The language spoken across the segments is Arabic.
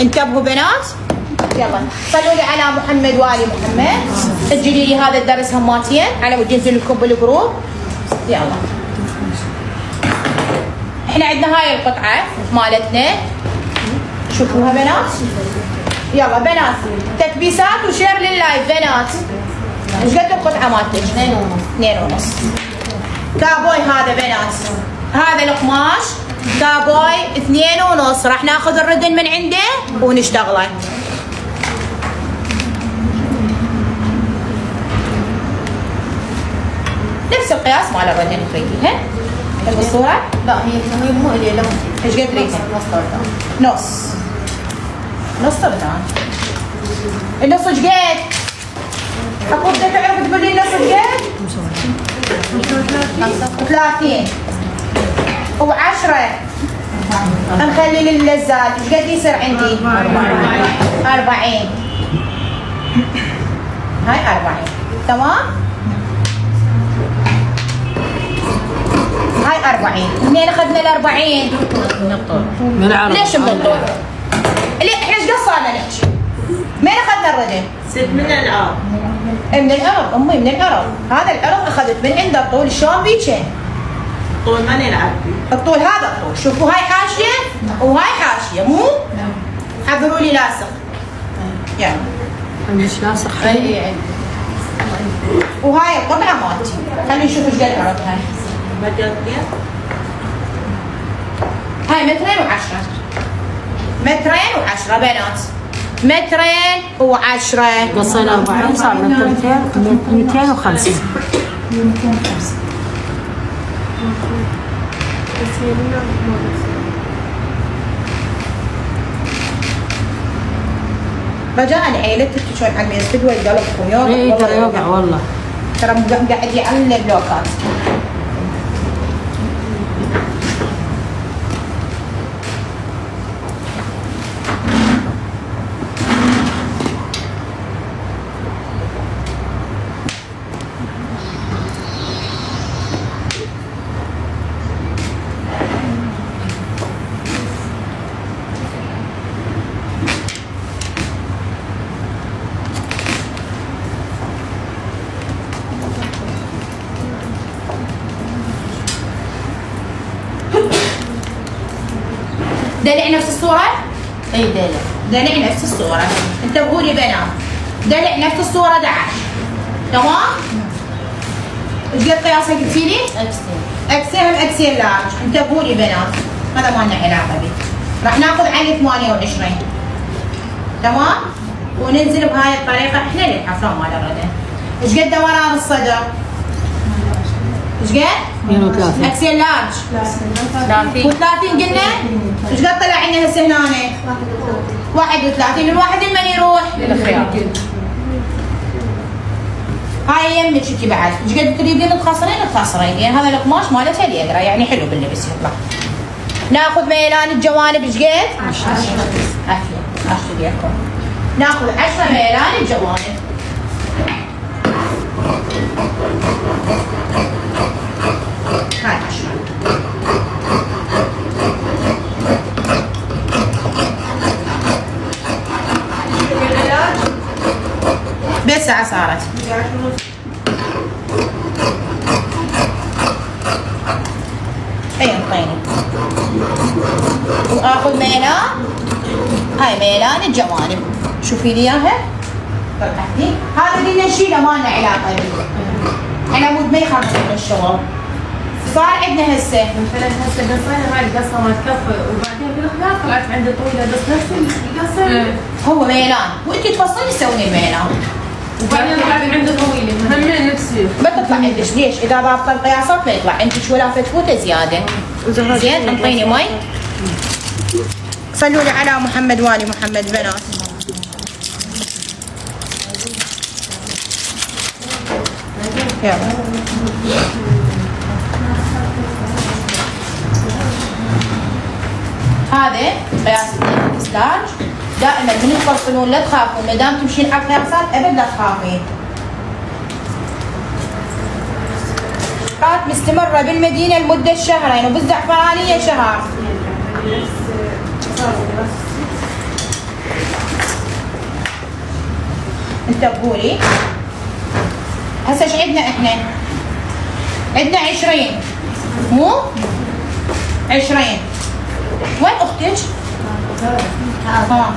انتبهوا بنات. يلا صلوا لي على محمد وآل محمد. سجلي لي هذا الدرس هماتين على ود ينزل لكم بالجروب. يلا احنا عندنا هاي القطعة مالتنا، شوفوها بنات. يلا بنات تكبيسات وشير لللايف بنات. ايش قد القطعة مالتك؟ 2.5. كابوي هذا بنات، هذا القماش كابوي 2.5. راح ناخذ الردن من عنده ونشتغله. نفس القياس مال الردن تريديها؟ حلوة الصورة؟ لا هي مو الي لون. ايش قد تريدين؟ نص طردان. نص طردان. النص ايش قد؟ حبوب تعرف تقول لي النص ايش قد؟ 30 و10 نخلي للزاد. ايش قد يصير عندي؟ 40. هاي 40 تمام؟ هاي 40. منين اخذنا ال 40؟ من العرب. ليش من الطول؟ احنا ايش قد صارنا نحكي؟ منين اخذنا الردن؟ من العرب. من العرب امي، من العرب. هذا العرب اخذت من عند الطول. شلون بيجي؟ طول ما نلعب فيه. الطول هذا الطول. شوفوا هاي حاشيه وهاي حاشيه مو؟ حضروا لي لاصق. يلا. عندك لاصق؟ اي عندي. وهاي القطعه مالتي. خلينا نشوف ايش قد عرض هاي. مجرتين. هاي 2.10 2.10 بنات. 2.10. قصينا 40 صار 250. رجاء عيلتك شلون عم يستدوى قلبكم يوقع. اي ترى يوقع والله. ترى قاعد يعلم بلوكات. دلع نفس الصورة؟ اي دلع. دلع نفس الصورة. انتبهوا لي بنات. دلع نفس الصورة 11 تمام؟ ايش قد قياسها قلتي لي؟ اكسين اكسين لارج. انتبهوا لي بنات، هذا ما لنا علاقة به. راح ناخذ عليه 28 تمام؟ وننزل بهاي الطريقة احنا للحفرة مال الردن. ايش قد دوران الصدر؟ ايش قد؟ 32. اكسين لارج. 30 قلنا؟ ايش قد طلع عندنا هسه هنا؟ 31. الواحد من يروح؟ للخيار. هاي يمك انت بعد، ايش قد تريدين تخسرين تخسرين، يعني هذا القماش مالته اليدرا يعني حلو باللبس يطلع. ناخذ ميلان الجوانب ايش قد؟ 10. عافية 10 ديالكم. ناخذ 10 ميلان الجوانب. هاي 10. بس ساعة صارت. اي انطيني. واخذ ميلان، هاي ميلان الجوانب. شوفي لي اياها. طلعتي. هذا اللي نشيله ما لنا علاقة به. على مود ما يخرجون الشغل. صار عندنا هسه. مثلا هسه قصينا هاي القصه مال كف وبعدين بالخيار طلعت عندي طويله بس نفس القصه. هو ميلان وانت تفصلي تسوين الميلان. وبعدين طلعت عندي طويله همين نفسي. ما تطلع عندك ليش؟ اذا ضابطه القياسات ما يطلع عندك ولا فتفوته زياده. زين انطيني مي. صلوا لي على محمد وآل محمد بنات. يلا هذا قياس الستارج. دائما من تفصلون لا تخافون، ما دام تمشين على القياسات ابد لا تخافين. قات مستمرة بالمدينة لمدة شهرين وبالزعفرانية شهر. انتبهوا لي. هسه ايش عندنا احنا؟ عندنا 20 مو؟ 20 وين اختك؟ ها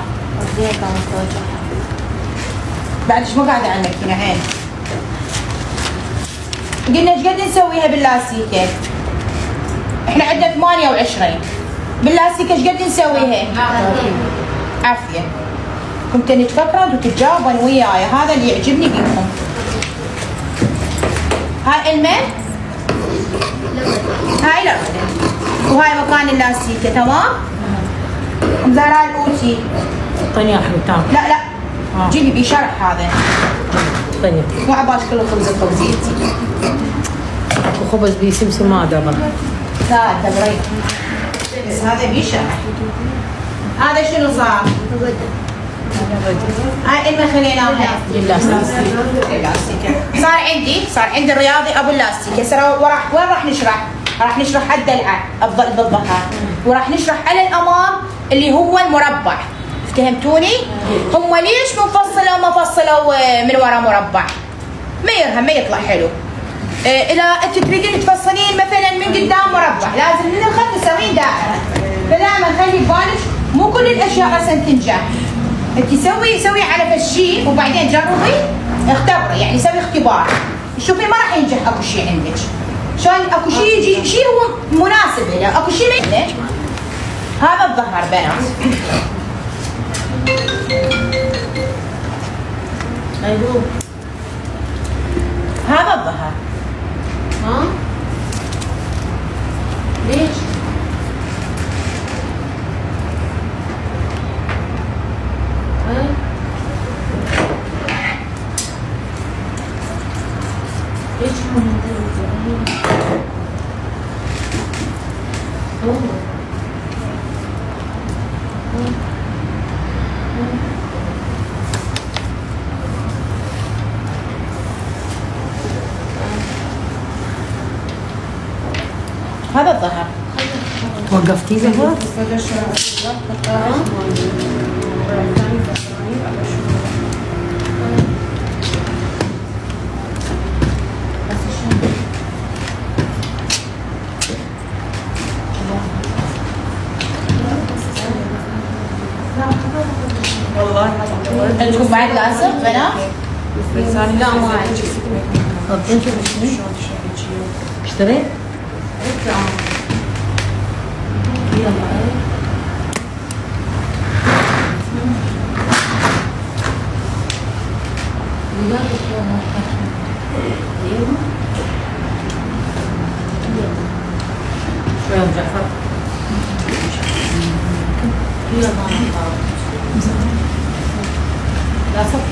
بعد ايش مو قاعده عنك هنا عين. قلنا ايش قد نسويها باللاستيكه؟ احنا عندنا 28 باللاستيكه ايش قد نسويها؟ عافيه. كنت نتفكروا وتتجاوبون وياي، هذا اللي يعجبني بيكم. هاي الماء، هاي الأرض، وهاي مكان اللاستيكه. تمام؟ زهراء الأوتي طني احلى تعال. لا جيبي بشرح هذا. طني مو عباش كله خبز وخبزيتي. وخبز بسمسم ما دبر. لا دبري بس هذا بشرح. هذا شنو صار؟ هاي إما خليناها اللاستيكة. صار عندي الرياضي ابو اللاستيكة. هسه وين راح نشرح؟ راح نشرح على الدلعة افضل بالظهر، وراح نشرح على الامام اللي هو المربع. فهمتوني؟ هم ليش ما فصلوا من وراء مربع؟ ما يرهم، ما يطلع حلو. اذا انت تريدين تفصلين مثلا من قدام مربع لازم من الخلف تسوين دائرة. فدائما خلي ببالك مو كل الاشياء اصلا تنجح. انت سوي على فالشيء وبعدين جربي اختبري، يعني سوي اختبار شوفي ما راح ينجح اكو شيء عندك. شلون اكو شيء يجي شيء هو مناسب له، اكو شيء ما يجي. هذا الظهر بنات. ايوه هذا الظهر. ها ليش؟ ليش هذا الظهر. وقفتي زهرة؟ والله عندكم بعد لازم بنات؟ لا ما عندي. اشتريت؟ شو يا جعفر؟ لا صف.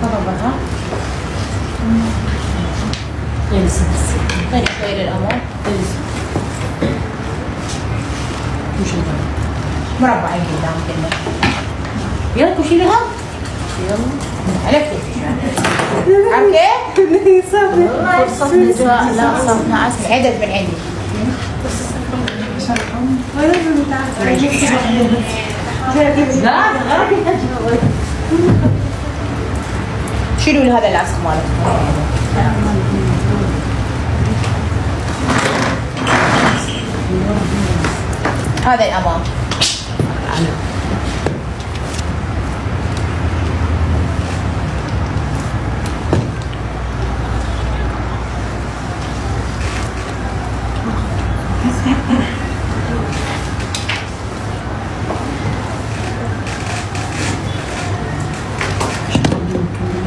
ضربها. خلي شوي للأمام. مربعين قدام كله. يلا كل لها. يلا. على كيف عرفتي؟ فرصة نجاة لا صرنا عسل. عدد من عندي. لا شيلوا لي هذا العسل مالك. هذا الأمام.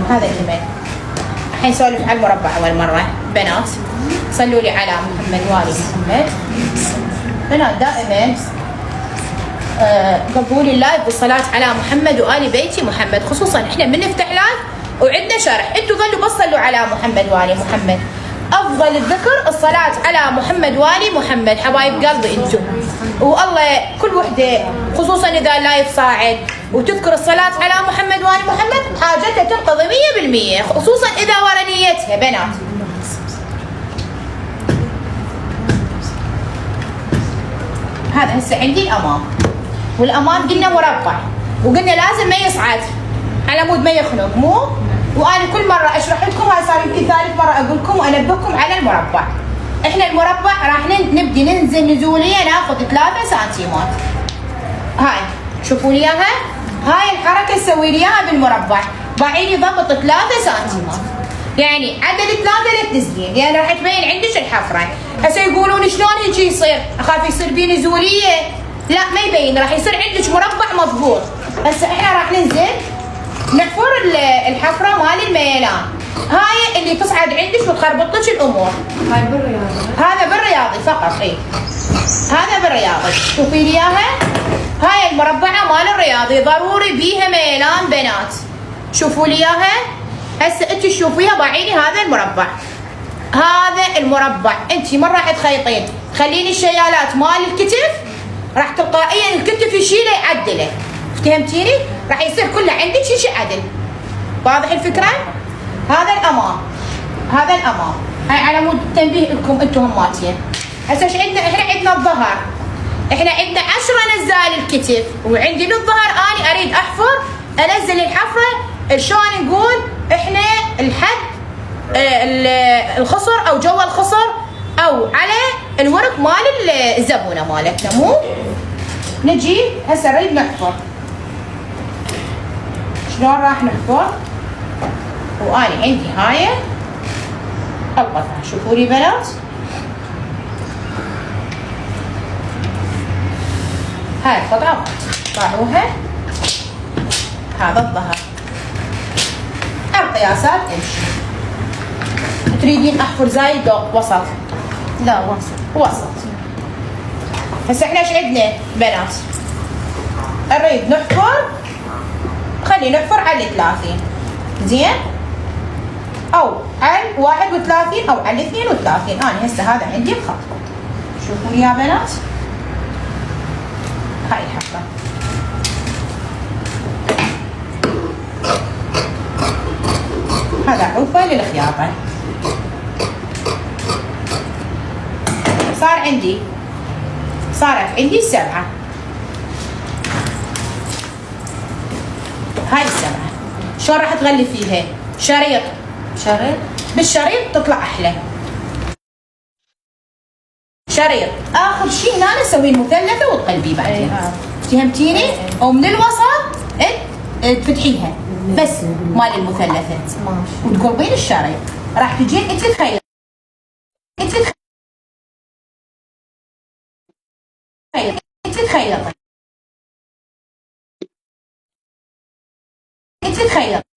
هذا الجمل. الحين نسولف على المربع أول مرة. بنات صلوا لي على محمد وآل محمد. بنات دائما قبول اللايف بالصلاة على محمد وآل بيت محمد، خصوصا احنا من نفتح لايف وعندنا شرح، انتوا ظلوا بس صلوا على محمد وآل محمد. افضل الذكر الصلاة على محمد وآل محمد حبايب قلبي انتوا، والله كل وحدة خصوصا اذا اللايف صاعد وتذكر الصلاة على محمد وآل محمد حاجتها تنقضي 100%، خصوصا اذا ورا نيتها بنات. هذا هسه عندي الامام، والامام قلنا مربع، وقلنا لازم ما يصعد على مود ما يخنق، مو؟ وانا كل مره اشرح لكم، هاي صار يمكن ثالث مره اقول لكم وانبهكم على المربع. احنا المربع راح نبدي ننزل نزوليه ناخذ 3 سنتيمات. هاي شوفوا لي اياها، هاي الحركه تسوي لي اياها بالمربع، باعي لي ضغط 3 سنتيمات. يعني عدد 3 لا تنزلين لان راح تبين عندك الحفره. هسه يقولون شلون هيك يصير؟ اخاف يصير بي نزوليه. لا ما يبين، راح يصير عندك مربع مضبوط. هسه احنا راح ننزل نحفر الحفره مال الميلان، هاي اللي تصعد عندك وتخربط لك الامور. هاي بالرياضي. هذا بالرياضي فقط، اي هذا بالرياضي. شوفي لي اياها، هاي المربعه مال الرياضي ضروري بيها ميلان بنات. شوفوا لي اياها، هسه انت تشوفيها باعيني هذا المربع، هذا المربع انت من راح تخيطين تخلين الشيالات مال الكتف، راح تلقائيا الكتف يشيله يعدله. فهمتيني؟ راح يصير كله عندك هيك عدل. واضح الفكره؟ هذا الامام، هذا الامام، هاي على مود تنبيه لكم انتم هماتين. هسه ايش عندنا؟ احنا عندنا الظهر، احنا عندنا 10 نزال الكتف، وعندي للظهر اني اريد احفر، انزل الحفره شلون نقول احنا الحد الخصر او جوا الخصر او على الورك مال الزبونه مالتنا، مو؟ نجي هسه نريد نحفر. شلون راح نحفر؟ واني عندي هاي القطعه، شوفوا لي بنات، هاي القطعه طلعوها، هذا الظهر. القياسات امشي. تريدين احفر زايد او وسط؟ لا وسط. وسط. هسه احنا ايش عندنا بنات؟ نريد نحفر، خلي نحفر على 30 زين؟ او على 31 او على 32. انا هسه هذا عندي الخط. شوفوا لي يا بنات، هاي الحفره. هذا عوفه للخياطه. صارت عندي 7. هاي 7 شلون راح تغلفيها؟ شريط. شريط. بالشريط تطلع احلى. شريط اخر شيء هنا نسوي المثلثه وتقلبيه بعدين. فهمتيني؟ ومن الوسط تفتحيها بس مال المثلثه وتقلبين الشريط. راح تجين انت تخيطي، انت تخيطي